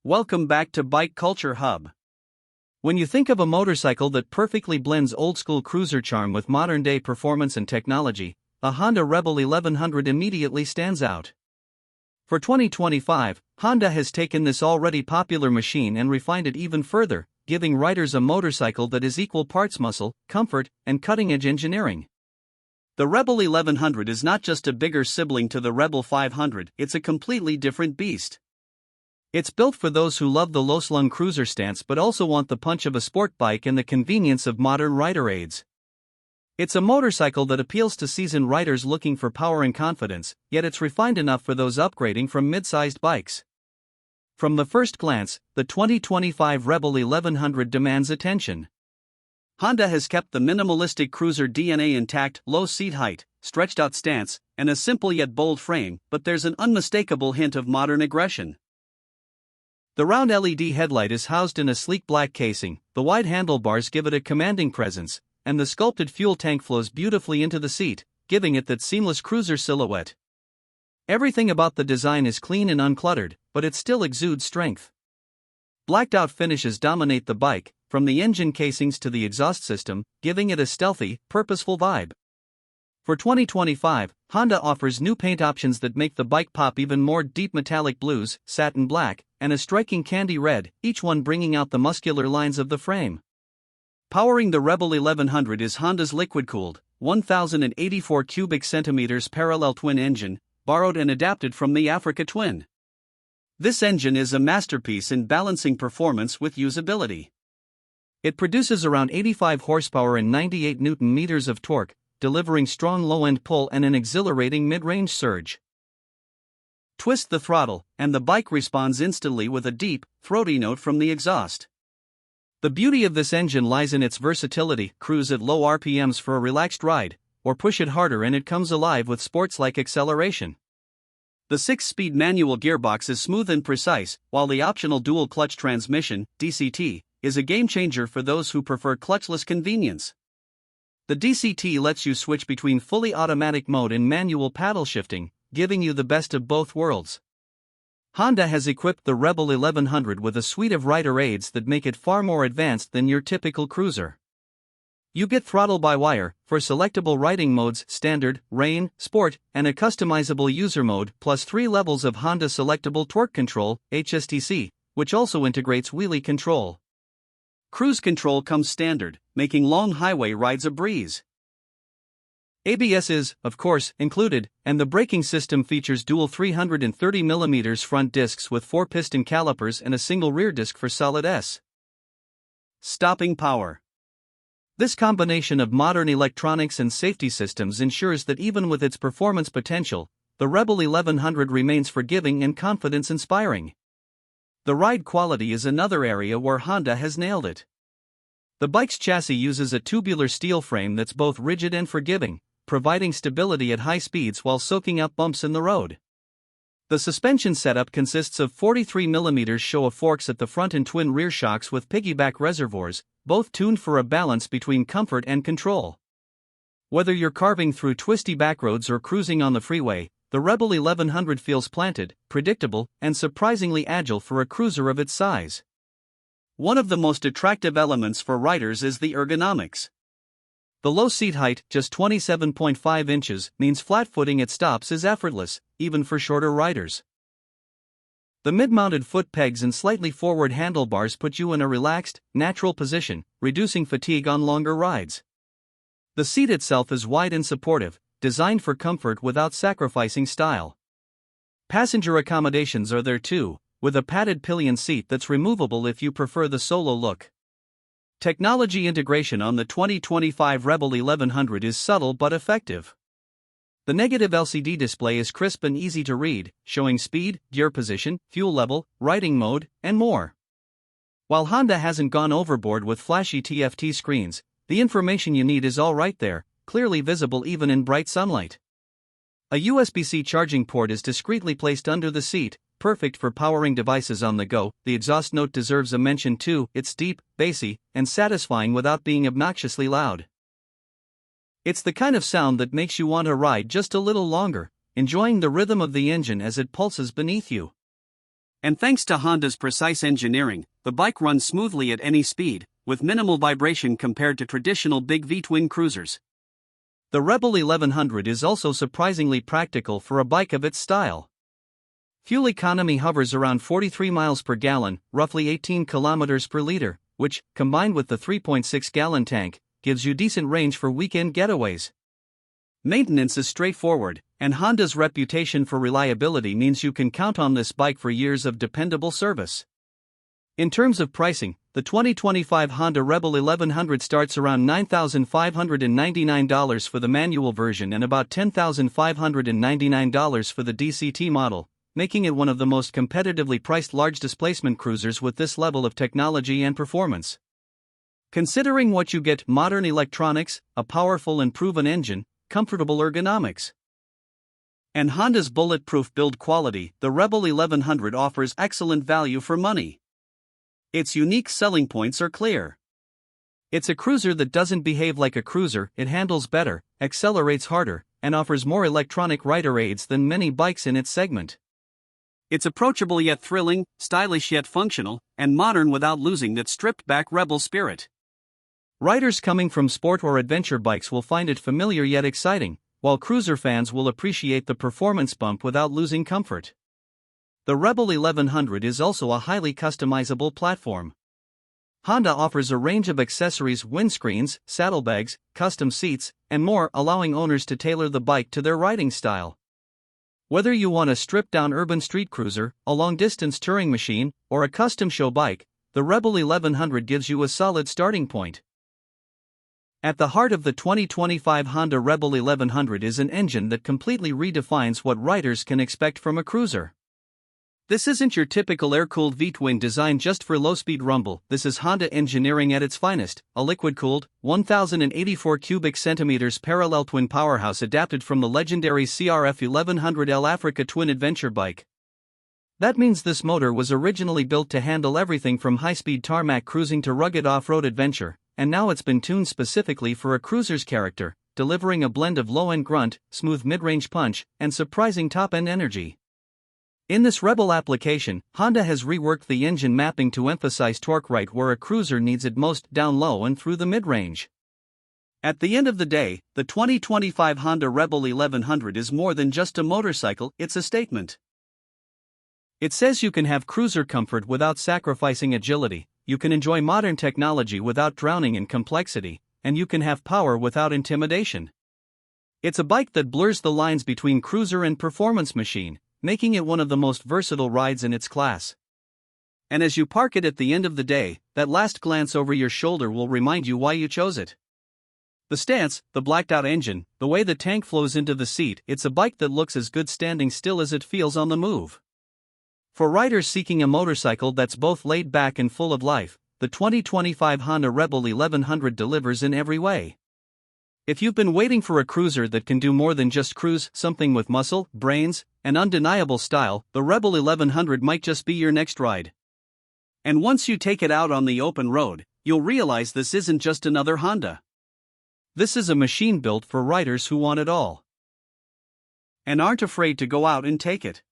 Welcome back to Bike Culture Hub. When you think of a motorcycle that perfectly blends old-school cruiser charm with modern-day performance and technology, a Honda Rebel 1100 immediately stands out. For 2025, Honda has taken this already popular machine and refined it even further, giving riders a motorcycle that is equal parts muscle, comfort, and cutting-edge engineering. The Rebel 1100 is not just a bigger sibling to the Rebel 500, it's a completely different beast. It's built for those who love the low-slung cruiser stance but also want the punch of a sport bike and the convenience of modern rider aids. It's a motorcycle that appeals to seasoned riders looking for power and confidence, yet it's refined enough for those upgrading from mid-sized bikes. From the first glance, the 2025 Rebel 1100 demands attention. Honda has kept the minimalistic cruiser DNA intact: low seat height, stretched-out stance, and a simple yet bold frame, but there's an unmistakable hint of modern aggression. The round LED headlight is housed in a sleek black casing, the wide handlebars give it a commanding presence, and the sculpted fuel tank flows beautifully into the seat, giving it that seamless cruiser silhouette. Everything about the design is clean and uncluttered, but it still exudes strength. Blacked-out finishes dominate the bike, from the engine casings to the exhaust system, giving it a stealthy, purposeful vibe. For 2025, Honda offers new paint options that make the bike pop even more: deep metallic blues, satin black, and a striking candy red, each one bringing out the muscular lines of the frame. Powering the Rebel 1100 is Honda's liquid-cooled, 1,084 cubic centimeters parallel twin engine, borrowed and adapted from the Africa Twin. This engine is a masterpiece in balancing performance with usability. It produces around 85 horsepower and 98 Nm of torque, delivering strong low-end pull and an exhilarating mid-range surge. Twist the throttle, and the bike responds instantly with a deep, throaty note from the exhaust. The beauty of this engine lies in its versatility: cruise at low RPMs for a relaxed ride, or push it harder and it comes alive with sports-like acceleration. The 6-speed manual gearbox is smooth and precise, while the optional dual-clutch transmission, DCT, is a game-changer for those who prefer clutchless convenience. The DCT lets you switch between fully automatic mode and manual paddle shifting, giving you the best of both worlds. Honda has equipped the Rebel 1100 with a suite of rider aids that make it far more advanced than your typical cruiser. You get throttle-by-wire for selectable riding modes: standard, rain, sport, and a customizable user mode, plus 3 levels of Honda Selectable Torque Control, HSTC, which also integrates wheelie control. Cruise control comes standard, making long highway rides a breeze. ABS is, of course, included, and the braking system features dual 330mm front discs with 4 piston calipers and a single rear disc for solid S. Stopping power. This combination of modern electronics and safety systems ensures that even with its performance potential, the Rebel 1100 remains forgiving and confidence-inspiring. The ride quality is another area where Honda has nailed it. The bike's chassis uses a tubular steel frame that's both rigid and forgiving, providing stability at high speeds while soaking up bumps in the road. The suspension setup consists of 43mm show forks at the front and twin rear shocks with piggyback reservoirs, both tuned for a balance between comfort and control. Whether you're carving through twisty backroads or cruising on the freeway, the Rebel 1100 feels planted, predictable, and surprisingly agile for a cruiser of its size. One of the most attractive elements for riders is the ergonomics. The low seat height, just 27.5 inches, means flat footing at stops is effortless, even for shorter riders. The mid-mounted foot pegs and slightly forward handlebars put you in a relaxed, natural position, reducing fatigue on longer rides. The seat itself is wide and supportive, designed for comfort without sacrificing style. Passenger accommodations are there too, with a padded pillion seat that's removable if you prefer the solo look. Technology integration on the 2025 Rebel 1100 is subtle but effective. The negative LCD display is crisp and easy to read, showing speed, gear position, fuel level, riding mode, and more. While Honda hasn't gone overboard with flashy TFT screens, the information you need is all right there, clearly visible even in bright sunlight. A USB-C charging port is discreetly placed under the seat, perfect for powering devices on the go. The exhaust note deserves a mention too: it's deep, bassy, and satisfying without being obnoxiously loud. It's the kind of sound that makes you want to ride just a little longer, enjoying the rhythm of the engine as it pulses beneath you. And thanks to Honda's precise engineering, the bike runs smoothly at any speed, with minimal vibration compared to traditional big V-twin cruisers. The Rebel 1100 is also surprisingly practical for a bike of its style. Fuel economy hovers around 43 miles per gallon, roughly 18 kilometers per liter, which, combined with the 3.6-gallon tank, gives you decent range for weekend getaways. Maintenance is straightforward, and Honda's reputation for reliability means you can count on this bike for years of dependable service. In terms of pricing, the 2025 Honda Rebel 1100 starts around $9,599 for the manual version and about $10,599 for the DCT model, making it one of the most competitively priced large displacement cruisers with this level of technology and performance. Considering what you get: modern electronics, a powerful and proven engine, comfortable ergonomics, and Honda's bulletproof build quality, the Rebel 1100 offers excellent value for money. Its unique selling points are clear. It's a cruiser that doesn't behave like a cruiser, it handles better, accelerates harder, and offers more electronic rider aids than many bikes in its segment. It's approachable yet thrilling, stylish yet functional, and modern without losing that stripped-back rebel spirit. Riders coming from sport or adventure bikes will find it familiar yet exciting, while cruiser fans will appreciate the performance bump without losing comfort. The Rebel 1100 is also a highly customizable platform. Honda offers a range of accessories: windscreens, saddlebags, custom seats, and more, allowing owners to tailor the bike to their riding style. Whether you want a stripped-down urban street cruiser, a long-distance touring machine, or a custom show bike, the Rebel 1100 gives you a solid starting point. At the heart of the 2025 Honda Rebel 1100 is an engine that completely redefines what riders can expect from a cruiser. This isn't your typical air-cooled V-twin designed just for low-speed rumble. This is Honda engineering at its finest, a liquid-cooled, 1,084 cubic centimeters parallel twin powerhouse adapted from the legendary CRF 1100L Africa twin adventure bike. That means this motor was originally built to handle everything from high-speed tarmac cruising to rugged off-road adventure, and now it's been tuned specifically for a cruiser's character, delivering a blend of low-end grunt, smooth mid-range punch, and surprising top-end energy. In this Rebel application, Honda has reworked the engine mapping to emphasize torque right where a cruiser needs it most, down low and through the mid-range. At the end of the day, the 2025 Honda Rebel 1100 is more than just a motorcycle, it's a statement. It says you can have cruiser comfort without sacrificing agility, you can enjoy modern technology without drowning in complexity, and you can have power without intimidation. It's a bike that blurs the lines between cruiser and performance machine, making it one of the most versatile rides in its class. And as you park it at the end of the day, that last glance over your shoulder will remind you why you chose it. The stance, the blacked-out engine, the way the tank flows into the seat, it's a bike that looks as good standing still as it feels on the move. For riders seeking a motorcycle that's both laid back and full of life, the 2025 Honda Rebel 1100 delivers in every way. If you've been waiting for a cruiser that can do more than just cruise, something with muscle, brains, and undeniable style, the Rebel 1100 might just be your next ride. And once you take it out on the open road, you'll realize this isn't just another Honda. This is a machine built for riders who want it all and aren't afraid to go out and take it.